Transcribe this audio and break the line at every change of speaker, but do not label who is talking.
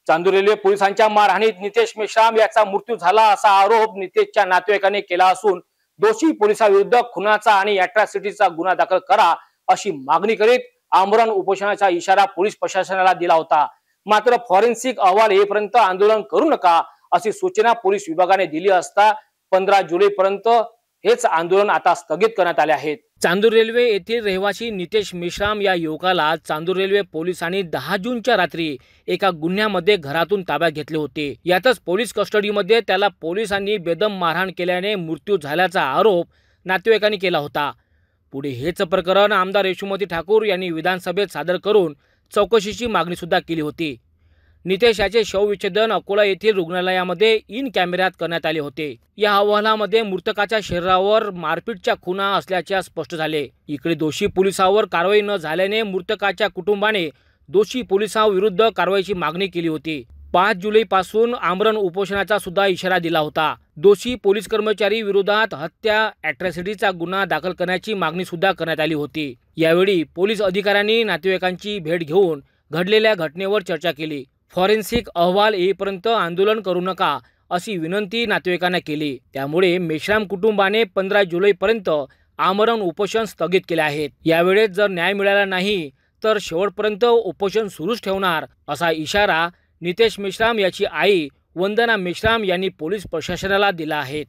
Chandur railway पोलिसांच्या मारहाणीत नितेश मेश्राम याचा मृत्यू झाला असा आरोप नितेशच्या नातेवाईकांनी केला असून दोषी पोलिसांविरुद्ध खुनाचा आणि अॅट्रॉसिटीचा गुन्हा दाखल करा अशी मागणी करीत आमरण उपोषणाचा इशारा पोलीस प्रशासनाला दिला होता। मात्र फॉरेन्सिक अहवाल येईपर्यंत आंदोलन करू नका अशी सूचना पोलीस विभागाने दिली असता 15 जुलैपर्यंत हेच आंदोलन आता स्थगित करण्यात आले आहेत। चांदूर रेल्वे येथील रहिवासी नितेश मेश्राम या युवकाला चांदूर रेल्वे पोलिसांनी 10 जूनच्या रात्री एका गुन्ह्यामध्ये घरातून ताब्यात घेतले होते। यातच पोलीस कस्टडीमध्ये त्याला पोलिसांनी बेदम मारहाण केल्याने मृत्यू झाल्याचा आरोप नातेवाईकांनी केला होता। पुढे हेच प्रकरण आमदार यशोमती ठाकूर यांनी विधानसभेत सादर करून चौकशीची मागणी सुद्धा केली होती। नितेश याचे शवविच्छेदन अकोला येथील रुग्णालयामध्ये इन कॅमेऱ्यात करण्यात आले होते। या अहवालामध्ये मृतकाच्या शरीरावर मारपीटच्या खुणा असल्याचे स्पष्ट झाले। इकडे दोषी पोलिसांवर कारवाई न झाल्याने मृतकाच्या कुटुंबाने दोषी पोलिसांविरुद्ध कारवाईची मागणी केली होती। 5 जुलैपासून आमरण उपोषणाचा सुद्धा इशारा दिला होता। दोषी पोलीस कर्मचारी विरोधात हत्या अॅट्रॉसिटीचा गुन्हा दाखल करण्याची मागणी सुद्धा करण्यात आली होती। यावेळी पोलीस अधिकाऱ्यांनी नातेवाईकांची भेट घेऊन घडलेल्या घटनेवर चर्चा केली। फॉरेन्सिक अहवाल येईपर्यंत आंदोलन करू नका अशी विनंती नातेवाईकांना केली। त्यामुळे मेश्राम कुटुंबाने 15 जुलैपर्यंत आमरण उपोषण स्थगित केले आहेत। यावेळेस जर न्याय मिळाला नाही तर शेवटपर्यंत उपोषण सुरूच ठेवणार असा इशारा नितेश मेश्राम याची आई वंदना मेश्राम यांनी पोलीस प्रशासनाला दिला आहे।